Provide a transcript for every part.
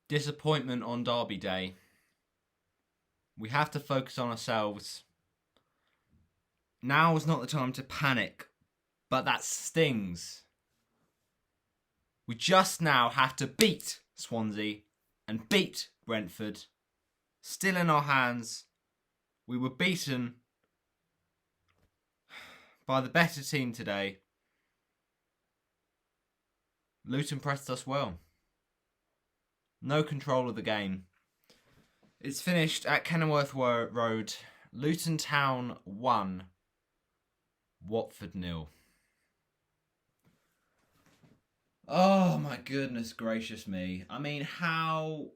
Disappointment on Derby Day. We have to focus on ourselves. Now is not the time to panic, but that stings. We just now have to beat Swansea and beat Brentford. Still in our hands. We were beaten by the better team today. Luton pressed us well. No control of the game. It's finished at Kenilworth Road. Luton Town 1. Watford 0. Oh my goodness gracious me. I mean, how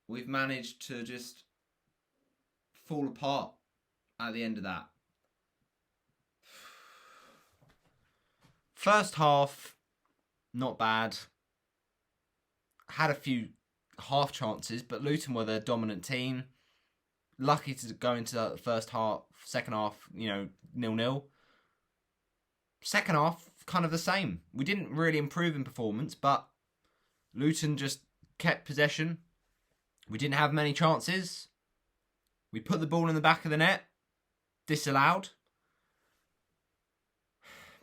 we've managed to just fall apart at the end of that. First half, not bad. Had a few half chances, but Luton were the dominant team. Lucky to go into the first half, second half, 0-0. Second half, kind of the same. We didn't really improve in performance, but Luton just kept possession. We didn't have many chances. We put the ball in the back of the net. Disallowed.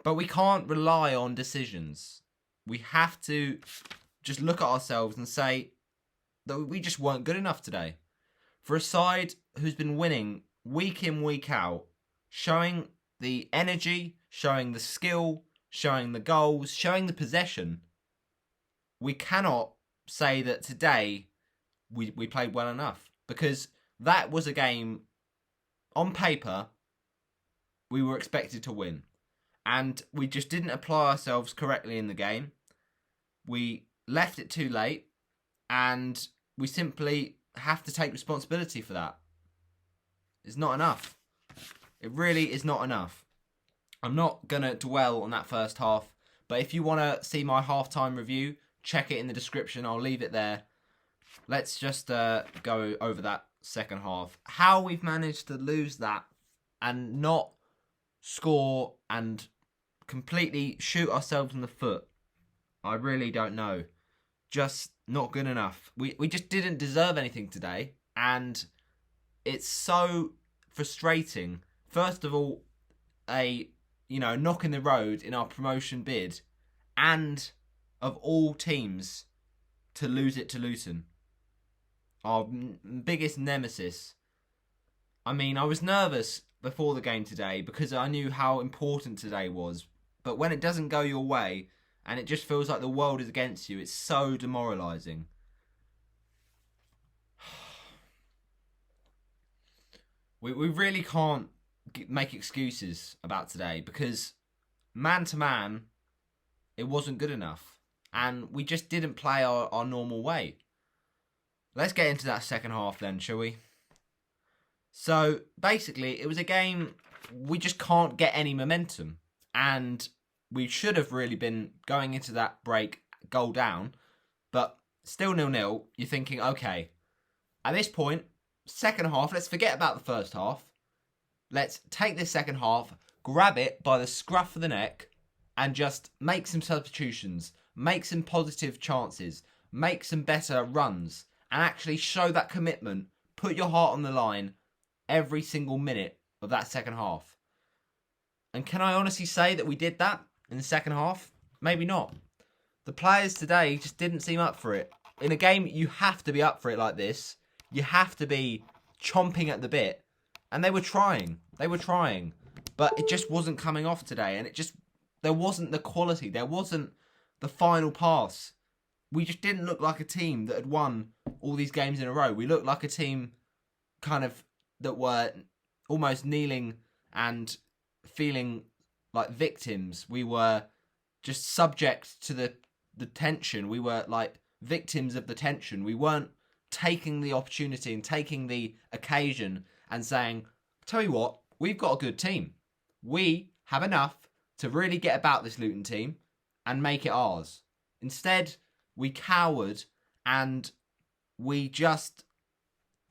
But we can't rely on decisions. We have to just look at ourselves and say that we just weren't good enough today. For a side who's been winning week in, week out, showing the energy, showing the skill, showing the goals, showing the possession, we cannot say that today we played well enough. Because that was a game, on paper, we were expected to win. And we just didn't apply ourselves correctly in the game. We left it too late. And we simply have to take responsibility for that. It's not enough. It really is not enough. I'm not going to dwell on that first half. But if you want to see my halftime review, check it in the description. I'll leave it there. Let's just go over that second half. How we've managed to lose that and not score and completely shoot ourselves in the foot, I really don't know. Just not good enough. We just didn't deserve anything today, and it's so frustrating. First of all, a knock in the road in our promotion bid, and of all teams, to lose it to Luton, our biggest nemesis. I mean, I was nervous before the game today because I knew how important today was. But when it doesn't go your way and it just feels like the world is against you, it's so demoralising. We really can't make excuses about today because man to man, it wasn't good enough. And we just didn't play our normal way. Let's get into that second half then, shall we? So, basically, it was a game we just can't get any momentum. And we should have really been going into that break goal down. But still 0-0, you're thinking, okay, at this point, second half, let's forget about the first half. Let's take this second half, grab it by the scruff of the neck, and just make some substitutions, make some positive chances, make some better runs, and actually show that commitment, put your heart on the line every single minute of that second half. And can I honestly say that we did that in the second half? Maybe not. The players today just didn't seem up for it. In a game, you have to be up for it like this. You have to be chomping at the bit. And they were trying. But it just wasn't coming off today. And there wasn't the quality. There wasn't the final pass. We just didn't look like a team that had won all these games in a row. We looked like a team kind of that were almost kneeling and feeling like victims. We were just subject to the tension. We were like victims of the tension. We weren't taking the opportunity and taking the occasion and saying, tell you what, we've got a good team. We have enough to really get about this Luton team and make it ours. Instead, we cowered and we just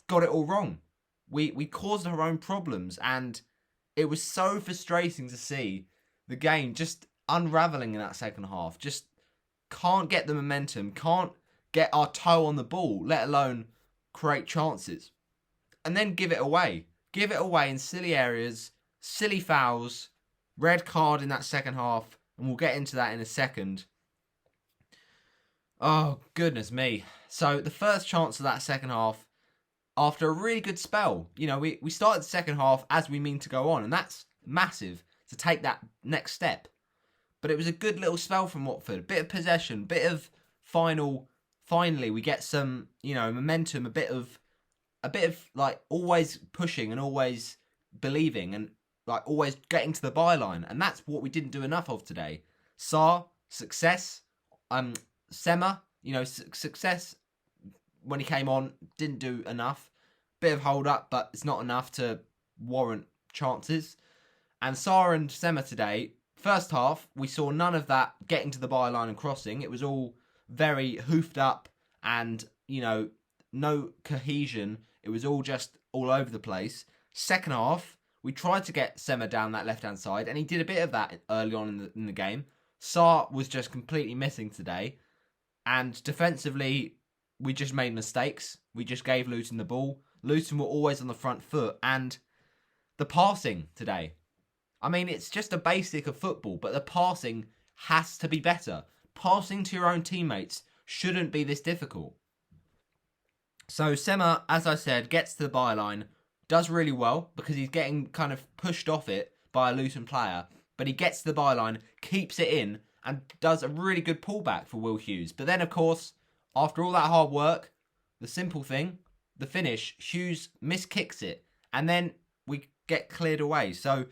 got it all wrong. We caused our own problems, and it was so frustrating to see the game just unravelling in that second half. Just can't get the momentum, can't get our toe on the ball, let alone create chances. And then give it away. Give it away in silly areas, silly fouls, red card in that second half, and we'll get into that in a second. Oh, goodness me. So the first chance of that second half, after a really good spell, we started the second half as we mean to go on, and that's massive to take that next step. But it was a good little spell from Watford, a bit of possession, bit of finally we get some, momentum, a bit of like always pushing and always believing and like always getting to the byline, and that's what we didn't do enough of today. Success, Sema, success when he came on, didn't do enough. Bit of hold up, but it's not enough to warrant chances. And Sarr and Sema today, first half, we saw none of that getting to the byline and crossing. It was all very hoofed up and, no cohesion. It was all just all over the place. Second half, we tried to get Sema down that left-hand side, and he did a bit of that early on in the game. Sarr was just completely missing today. And defensively, we just made mistakes. We just gave Luton the ball. Luton were always on the front foot. And the passing today, I mean, it's just a basic of football, but the passing has to be better. Passing to your own teammates shouldn't be this difficult. So Sema, as I said, gets to the byline, does really well because he's getting kind of pushed off it by a Luton player, but he gets to the byline, keeps it in, and does a really good pullback for Will Hughes. But then, of course, after all that hard work, the simple thing, the finish, Hughes miskicks it, and then we get cleared away. So,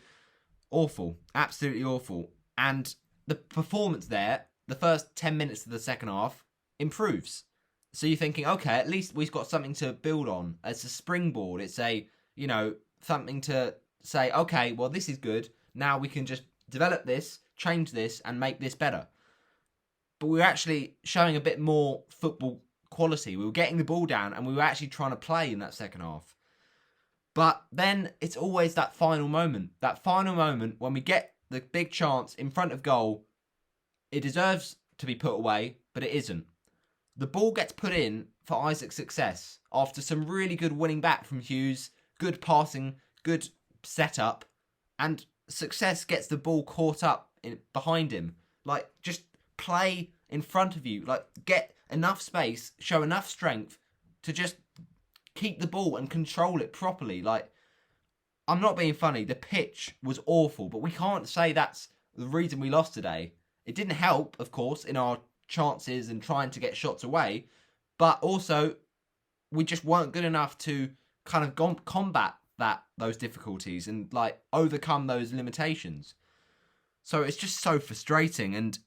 awful. Absolutely awful. And the performance there, the first 10 minutes of the second half, improves. So you're thinking, okay, at least we've got something to build on. It's a springboard. It's something to say, okay, well, this is good. Now we can just develop this, change this, and make this better. But we were actually showing a bit more football quality. We were getting the ball down, and we were actually trying to play in that second half. But then it's always that final moment. That final moment when we get the big chance in front of goal. It deserves to be put away, but it isn't. The ball gets put in for Isaac's success after some really good winning back from Hughes, good passing, good setup, and Success gets the ball caught up behind him. Like, just play in front of you. Like, get enough space, show enough strength to just keep the ball and control it properly. Like, I'm not being funny. The pitch was awful, but we can't say that's the reason we lost today. It didn't help, of course, in our chances and trying to get shots away, but also we just weren't good enough to kind of combat those difficulties and like overcome those limitations. So it's just so frustrating, and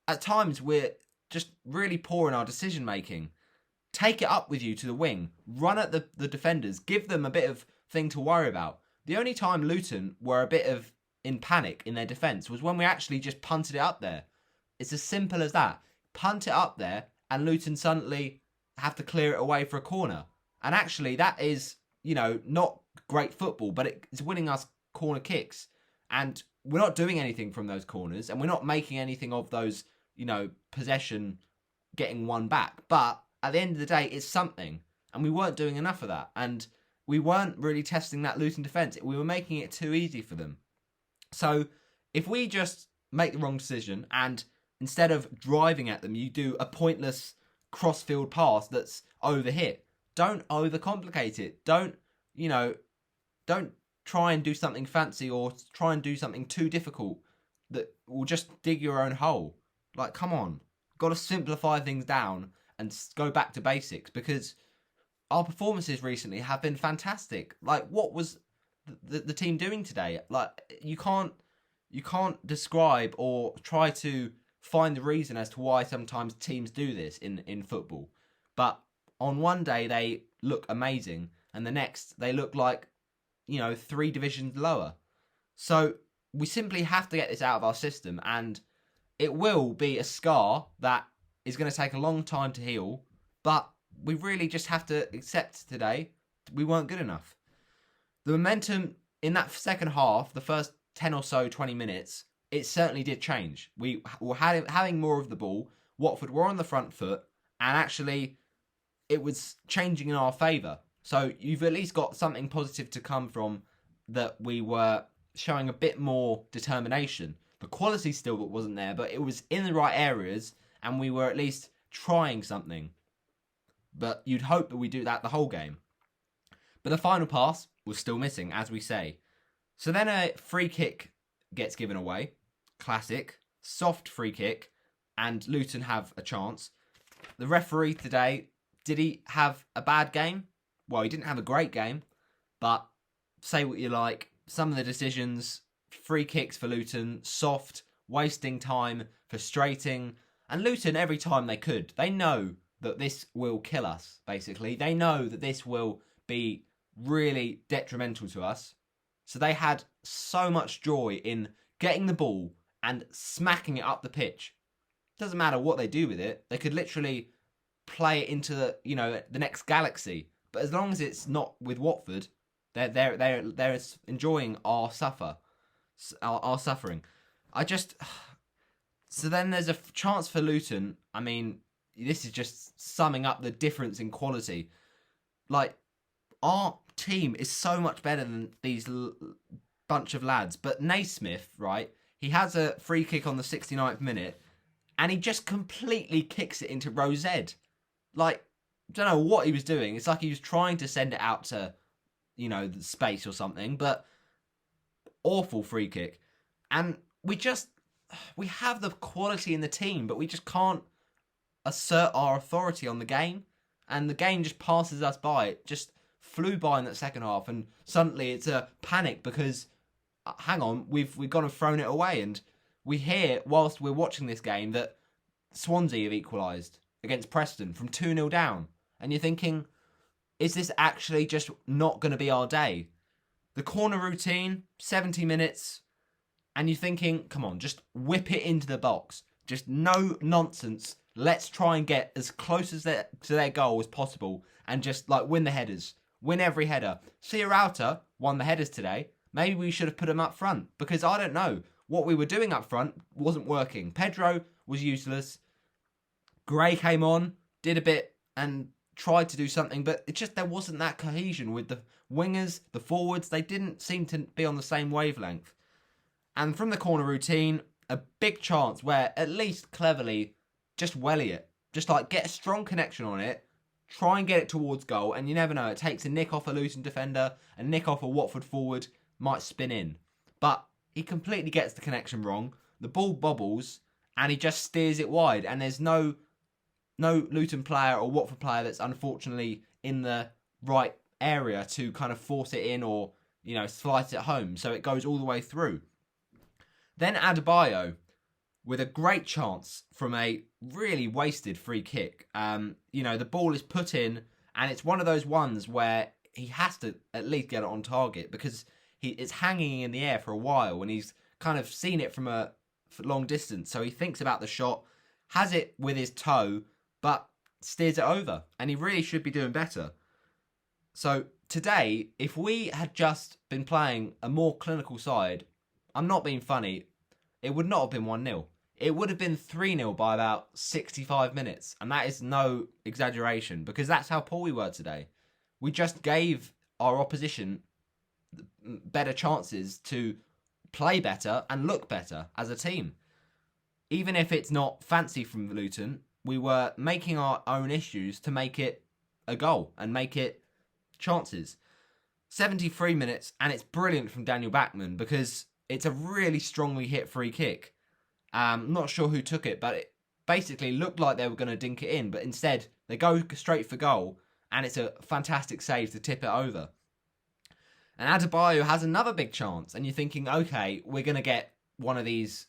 at times we're just really poor in our decision making. Take it up with you to the wing, run at the defenders, give them a bit of thing to worry about. The only time Luton were a bit of in panic in their defence was when we actually just punted it up there. It's as simple as that. Punt it up there and Luton suddenly have to clear it away for a corner. And actually that is, not great football, but it's winning us corner kicks. And we're not doing anything from those corners, and we're not making anything of those, possession getting one back. But at the end of the day, it's something. And we weren't doing enough of that. And we weren't really testing that Luton defence. We were making it too easy for them. So if we just make the wrong decision and instead of driving at them, you do a pointless cross-field pass that's overhit. Don't overcomplicate it. Don't try and do something fancy or try and do something too difficult that will just dig your own hole. Like, come on. Got to simplify things down and go back to basics, because our performances recently have been fantastic. Like, what was the team doing today? Like, you can't describe or try to find the reason as to why sometimes teams do this in football. But on one day they look amazing, and the next they look like, 3 divisions lower. So we simply have to get this out of our system, and it will be a scar that is going to take a long time to heal, but we really just have to accept today we weren't good enough. The momentum in that second half, the first 10 or so, 20 minutes, it certainly did change. We were having more of the ball. Watford were on the front foot, and actually it was changing in our favour. So you've at least got something positive to come from that. We were showing a bit more determination. The quality still wasn't there, but it was in the right areas, and we were at least trying something. But you'd hope that we do that the whole game. But the final pass was still missing, as we say. So then a free kick gets given away. Classic. Soft free kick. And Luton have a chance. The referee today, did he have a bad game? Well, he didn't have a great game. But say what you like. Some of the decisions, free kicks for Luton, soft, wasting time, frustrating. And Luton, every time they could, they know that this will kill us, basically. They know that this will be really detrimental to us. So they had so much joy in getting the ball and smacking it up the pitch. Doesn't matter what they do with it. They could literally play it into the next galaxy. But as long as it's not with Watford, they're enjoying our suffering. So then there's a chance for Luton. I mean, this is just summing up the difference in quality. Like, our team is so much better than these bunch of lads. But Naismith, right, he has a free kick on the 69th minute, and he just completely kicks it into row Z. Like, don't know what he was doing. It's like he was trying to send it out to, the space or something. But awful free kick. And we have the quality in the team, but we just can't assert our authority on the game. And the game just passes us by. It just flew by in that second half, and suddenly it's a panic because, hang on, we've gone and thrown it away. And we hear, whilst we're watching this game, that Swansea have equalised against Preston from 2-0 down. And you're thinking, is this actually just not going to be our day? The corner routine, 70 minutes, and you're thinking, come on, just whip it into the box. Just no nonsense. Let's try and get as close to their goal as possible and just win the headers. Win every header. Sierralta won the headers today. Maybe we should have put him up front because I don't know. What we were doing up front wasn't working. Pedro was useless. Gray came on, did a bit and tried to do something, but there wasn't that cohesion with the wingers, the forwards. They didn't seem to be on the same wavelength. And from the corner routine, a big chance where at least cleverly just welly it. Just get a strong connection on it. Try and get it towards goal, and you never know. It takes a nick off a Luton defender, a nick off a Watford forward, might spin in. But he completely gets the connection wrong. The ball bobbles, and he just steers it wide. And there's no Luton player or Watford player that's unfortunately in the right area to kind of force it in or, slice it home. So it goes all the way through. Then Adebayo, with a great chance from a really wasted free kick. The ball is put in, and it's one of those ones where he has to at least get it on target because it's hanging in the air for a while, and he's kind of seen it from a long distance. So he thinks about the shot, has it with his toe, but steers it over, and he really should be doing better. So today, if we had just been playing a more clinical side, I'm not being funny, it would not have been 1-0. It would have been 3-0 by about 65 minutes. And that is no exaggeration because that's how poor we were today. We just gave our opposition better chances to play better and look better as a team. Even if it's not fancy from Luton, we were making our own issues to make it a goal and make it chances. 73 minutes, and it's brilliant from Daniel Bachmann because it's a really strongly hit free kick. I'm not sure who took it, but it basically looked like they were going to dink it in, but instead they go straight for goal, and it's a fantastic save to tip it over. And Adebayo has another big chance, and you're thinking, okay, we're going to get one of these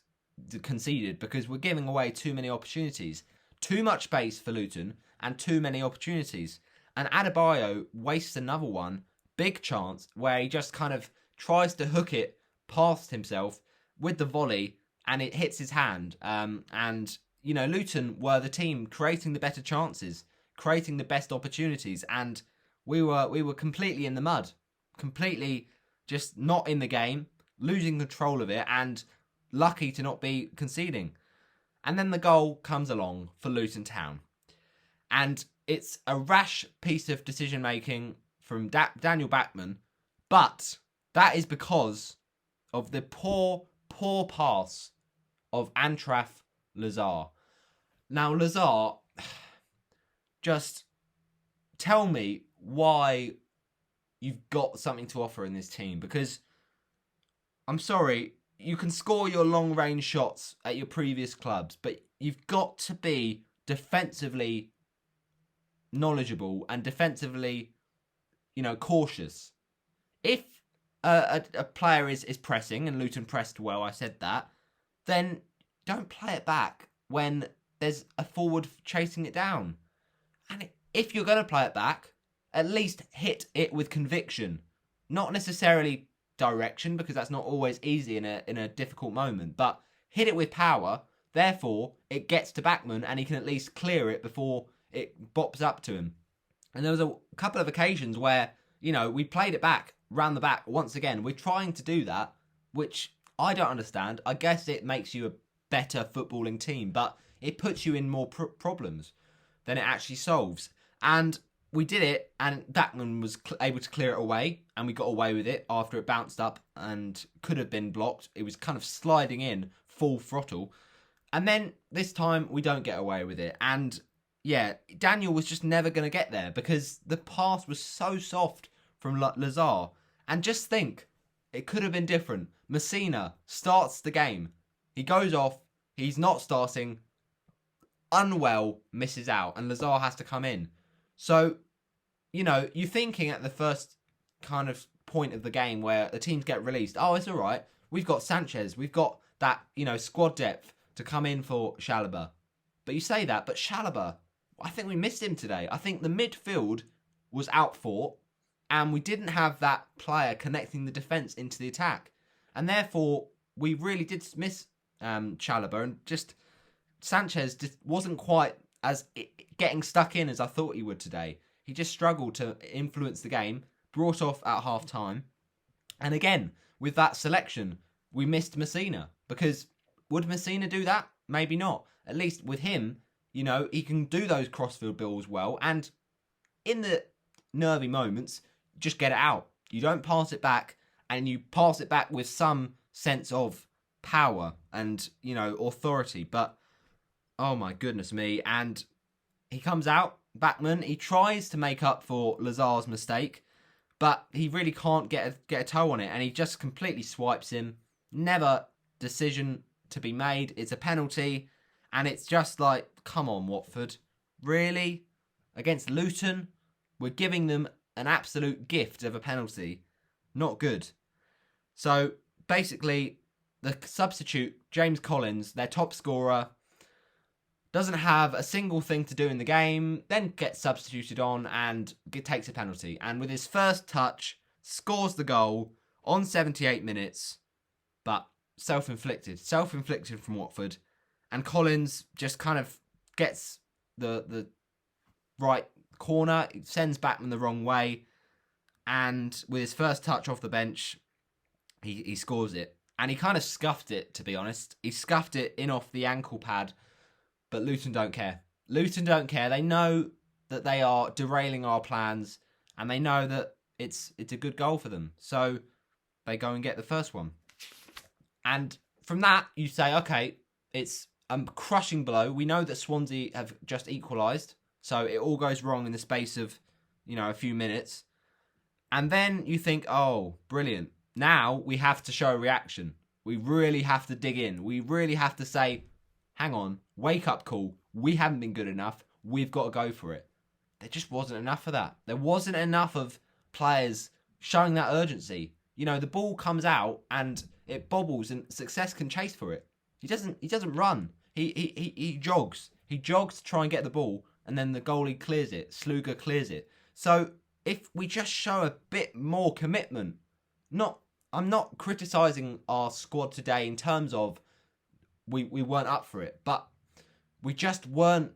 conceded because we're giving away too many opportunities. Too much space for Luton, and too many opportunities. And Adebayo wastes another one, big chance, where he just kind of tries to hook it past himself with the volley, and it hits his hand. Luton were the team creating the better chances, creating the best opportunities, and we were completely in the mud, completely just not in the game, losing control of it, and lucky to not be conceding. And then the goal comes along for Luton Town. And it's a rash piece of decision making from Daniel Bachmann, but that is because of the poor pass of Antraf Lazar. Now, Lazar, just tell me why you've got something to offer in this team, because I'm sorry, you can score your long-range shots at your previous clubs, but you've got to be defensively knowledgeable and defensively, cautious. If a player is pressing, and Luton pressed well, I said that, then don't play it back when there's a forward chasing it down. And if you're going to play it back, at least hit it with conviction. Not necessarily direction, because that's not always easy in a difficult moment, but hit it with power. Therefore, it gets to Bachmann and he can at least clear it before it bops up to him. And there was a couple of occasions where, we played it back, round the back once again. We're trying to do that, which I don't understand. I guess it makes you a better footballing team, but it puts you in more problems than it actually solves. And we did it, and Bachmann was able to clear it away, and we got away with it after it bounced up and could have been blocked. It was kind of sliding in full throttle. And then this time we don't get away with it. And yeah, Daniel was just never going to get there because the pass was so soft from Lazar. And just think, it could have been different. Messina starts the game. He goes off. He's not starting. Unwell, misses out, and Lazar has to come in. So, you're thinking at the first kind of point of the game where the teams get released, oh, it's all right. We've got Sanchez. We've got that, squad depth to come in for Chalobah. But you say that, but Chalobah, I think we missed him today. I think the midfield was outfought, and we didn't have that player connecting the defence into the attack. And therefore, we really did miss Chalobah, and just Sanchez just wasn't quite as getting stuck in as I thought he would today. He just struggled to influence the game, brought off at half time. And again, with that selection, we missed Messina, because would Messina do that? Maybe not. At least with him, he can do those crossfield balls well, and in the nervy moments, just get it out. You don't pass it back, and you pass it back with some sense of power and, authority. But, oh my goodness me. And he comes out, Bachmann, he tries to make up for Lazar's mistake, but he really can't get a toe on it, and he just completely swipes him. Never decision to be made. It's a penalty, and it's just like, come on, Watford. Really? Against Luton? We're giving them an absolute gift of a penalty. Not good. So, basically, the substitute, James Collins, their top scorer, doesn't have a single thing to do in the game, then gets substituted on and takes a penalty. And with his first touch, scores the goal on 78 minutes, but self-inflicted from Watford. And Collins just kind of gets the right corner, sends Bachmann the wrong way, and with his first touch off the bench, he scores it. And he kind of scuffed it, to be honest. He scuffed it in off the ankle pad, but Luton don't care. Luton don't care. They know that they are derailing our plans, and they know that it's a good goal for them. So they go and get the first one. And from that, you say, okay, it's a crushing blow. We know that Swansea have just equalised, so it all goes wrong in the space of, a few minutes. And then you think, oh, brilliant. Now we have to show a reaction. We really have to dig in. We really have to say, hang on, wake up call. We haven't been good enough. We've got to go for it. There just wasn't enough of that. There wasn't enough of players showing that urgency. The ball comes out and it bobbles, and Success can chase for it. He doesn't run. He jogs. He jogs to try and get the ball, and then the goalie clears it. Sluga clears it. So if we just show a bit more commitment, I'm not criticising our squad today in terms of we weren't up for it, but we just weren't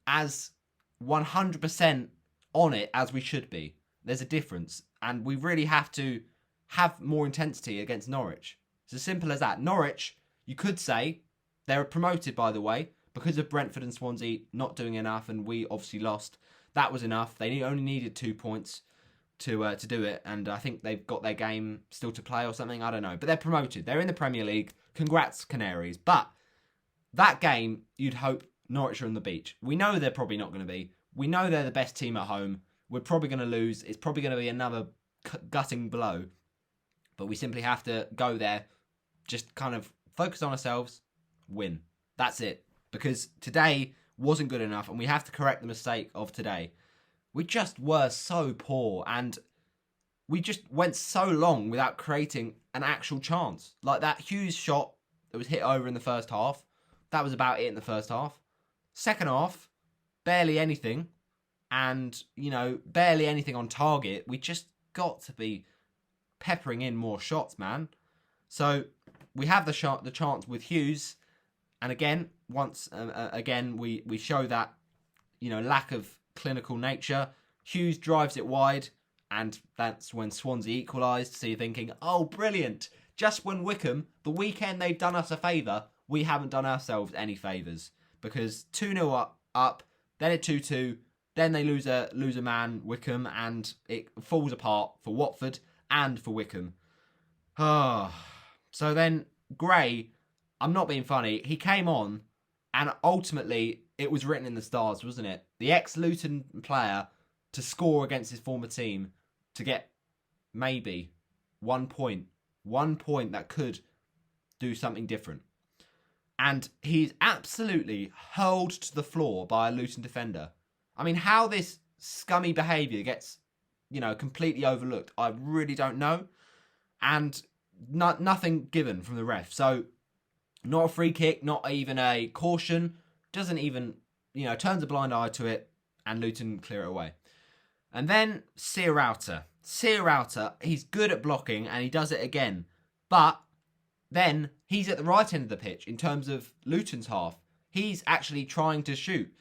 as 100% on it as we should be. There's a difference, and we really have to have more intensity against Norwich. It's as simple as that. Norwich, you could say, they're promoted, by the way, because of Brentford and Swansea not doing enough, and we obviously lost. That was enough. They only needed 2 points to do it, and I think they've got their game still to play or something. I don't know, but they're promoted. They're in the Premier League. Congrats, Canaries. But that game, you'd hope Norwich are on the beach. We know they're probably not going to be. We know they're the best team at home. We're probably going to lose. It's probably going to be another gutting blow, but we simply have to go there, just kind of focus on ourselves, win. That's it. Because today wasn't good enough, and we have to correct the mistake of today. We just were so poor, and we just went so long without creating an actual chance. Like that Hughes shot that was hit over in the first half, that was about it in the first half. Second half, barely anything, and, barely anything on target. We just got to be peppering in more shots, man. So we have the chance with Hughes, and again, we show that, lack of clinical nature. Hughes drives it wide, and that's when Swansea equalised. So you're thinking, oh, brilliant. Just when Wickham, the weekend they've done us a favour, we haven't done ourselves any favours. Because 2-0 up, then at 2-2, then they lose a man, Wickham, and it falls apart for Watford and for Wickham. So then Gray, I'm not being funny, he came on, and ultimately it was written in the stars, wasn't it? The ex-Luton player to score against his former team to get maybe 1 point. 1 point that could do something different. And he's absolutely hurled to the floor by a Luton defender. I mean, how this scummy behaviour gets, completely overlooked, I really don't know. And nothing given from the ref. So, not a free kick, not even a caution. Doesn't even, turns a blind eye to it, and Luton clear it away. And then Sierralta. Sierralta, he's good at blocking, and he does it again. But then he's at the right end of the pitch in terms of Luton's half. He's actually trying to shoot,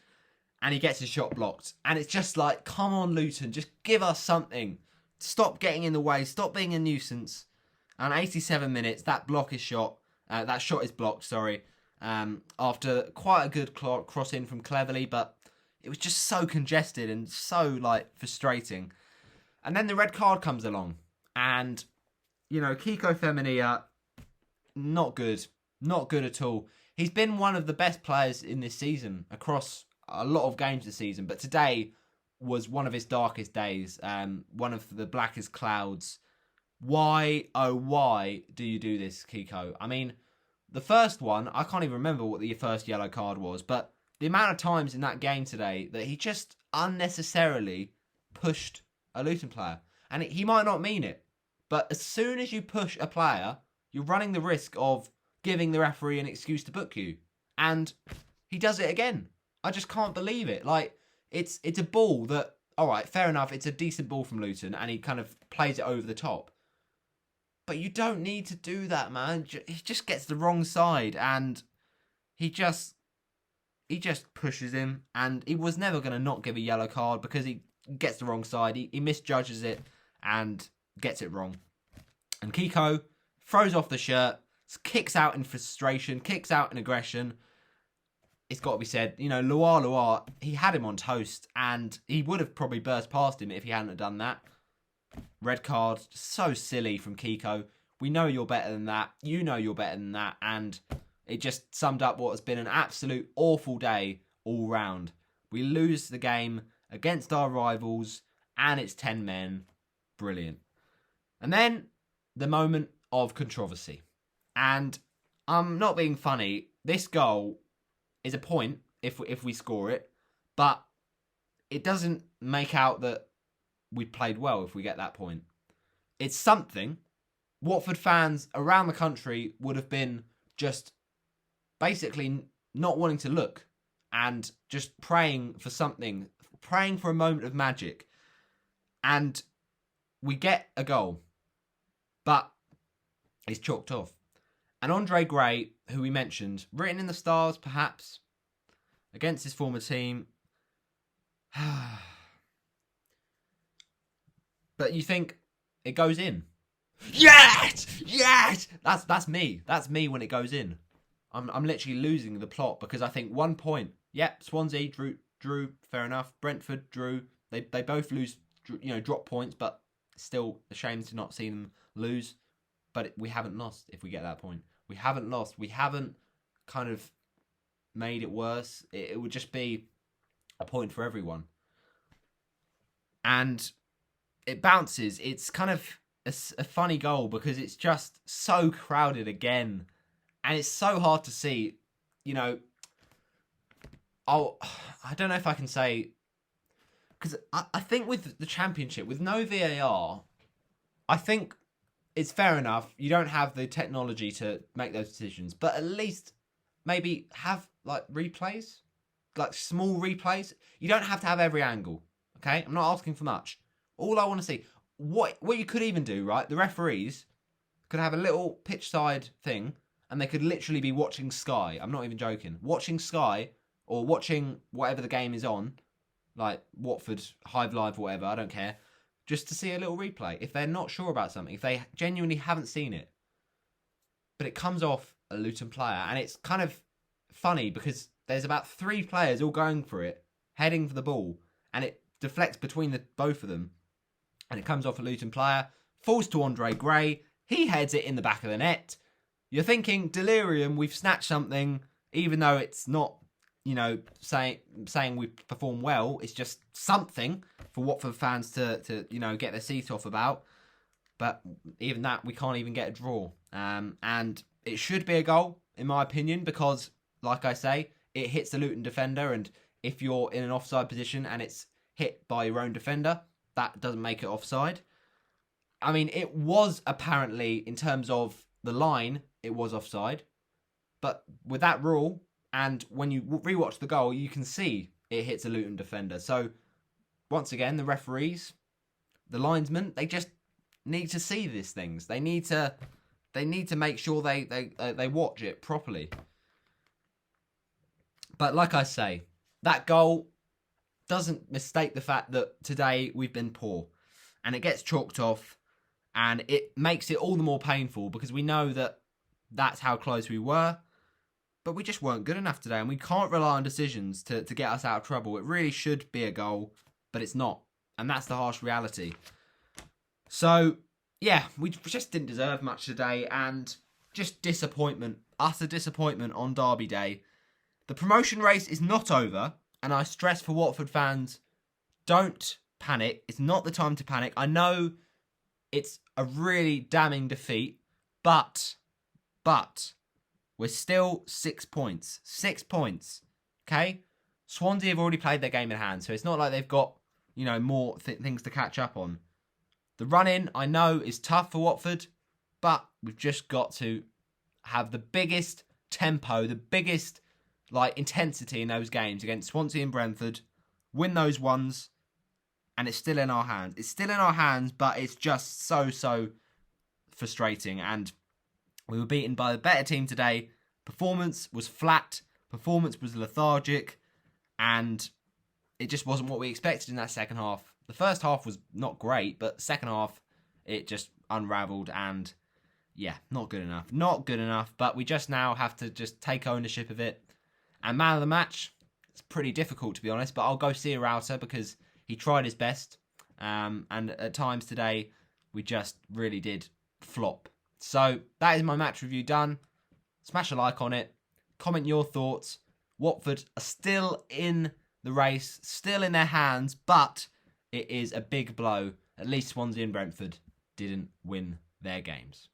and he gets his shot blocked. And it's just like, come on, Luton, just give us something. Stop getting in the way. Stop being a nuisance. And 87 minutes, that block is shot. That shot is blocked, sorry. After quite a good cross in from Cleverley, but it was just so congested and so, frustrating. And then the red card comes along. And, Kiko Femenia, not good. Not good at all. He's been one of the best players in this season across a lot of games this season. But today was one of his darkest days. One of the blackest clouds. Why, oh why do you do this, Kiko? I mean, the first one, I can't even remember what the first yellow card was, but the amount of times in that game today that he just unnecessarily pushed a Luton player. And he might not mean it, but as soon as you push a player, you're running the risk of giving the referee an excuse to book you. And he does it again. I just can't believe it. It's a ball that, alright, fair enough, it's a decent ball from Luton, and he kind of plays it over the top. But you don't need to do that, man. He just gets the wrong side, and he just pushes him, and he was never going to not give a yellow card because he gets the wrong side. He misjudges it and gets it wrong. And Kiko throws off the shirt, kicks out in frustration, kicks out in aggression. It's got to be said, Loire, he had him on toast, and he would have probably burst past him if he hadn't have done that. Red card, so silly from Kiko. We know you're better than that. You know you're better than that. And it just summed up what has been an absolute awful day all round. We lose the game against our rivals, and it's 10 men. Brilliant. And then the moment of controversy. And I'm not being funny. This goal is a point if we score it, but it doesn't make out that we played well if we get that point. It's something. Watford fans around the country would have been just basically not wanting to look and just praying for something, praying for a moment of magic. And we get a goal, but it's chalked off. And Andre Gray, who we mentioned, written in the stars perhaps, against his former team. But you think it goes in. Yes! Yes! That's me. That's me when it goes in. I'm literally losing the plot because I think 1 point. Yep, Swansea drew. Fair enough. Brentford drew. They both lose. Drop points, but still a shame to not see them lose. But we haven't lost. If we get that point, we haven't lost. We haven't kind of made it worse. It would just be a point for everyone. And it bounces. It's kind of a funny goal because it's just so crowded again. And it's so hard to see, I don't know if I can say, because I think with the Championship, with no VAR, I think it's fair enough. You don't have the technology to make those decisions, but at least maybe have like replays, like small replays. You don't have to have every angle, okay? I'm not asking for much. All I want to see, what you could even do, right? The referees could have a little pitch side thing, and they could literally be watching Sky. I'm not even joking. Watching Sky or watching whatever the game is on, like Watford, Hive Live, whatever, I don't care, just to see a little replay. If they're not sure about something, if they genuinely haven't seen it, but it comes off a Luton player, and it's kind of funny because there's about 3 players all going for it, heading for the ball, and it deflects between both of them, and it comes off a Luton player, falls to Andre Gray, he heads it in the back of the net. You're thinking, delirium, we've snatched something, even though it's not, saying we perform well. It's just something for Watford fans to get their seat off about. But even that, we can't even get a draw. And it should be a goal, in my opinion, because, like I say, it hits the Luton defender, and if you're in an offside position and it's hit by your own defender, that doesn't make it offside. I mean, it was apparently, in terms of the line, it was offside. But with that rule, and when you rewatch the goal, you can see it hits a Luton defender. So, once again, the referees, the linesmen, they just need to see these things. They need to make sure they watch it properly. But like I say, that goal doesn't mistake the fact that today we've been poor. And it gets chalked off, and it makes it all the more painful because we know that that's how close we were. But we just weren't good enough today, and we can't rely on decisions to get us out of trouble. It really should be a goal, but it's not. And that's the harsh reality. So, yeah, we just didn't deserve much today, and just disappointment, utter disappointment on Derby Day. The promotion race is not over, and I stress for Watford fans, don't panic. It's not the time to panic. I know it's a really damning defeat, but we're still 6 points. 6 points, okay? Swansea have already played their game in hand, so it's not like they've got, more things to catch up on. The run-in, I know, is tough for Watford, but we've just got to have the biggest tempo, the biggest intensity in those games against Swansea and Brentford, win those ones, and it's still in our hands. It's still in our hands, but it's just so frustrating, and we were beaten by the better team today. Performance was flat, performance was lethargic, and it just wasn't what we expected in that second half. The first half was not great, but second half, it just unravelled, and yeah, not good enough. Not good enough, but we just now have to just take ownership of it. And man of the match, it's pretty difficult to be honest, but I'll go Sierralta because he tried his best. And at times today, we just really did flop. So that is my match review done. Smash a like on it. Comment your thoughts. Watford are still in the race, still in their hands, but it is a big blow. At least Swansea and Brentford didn't win their games.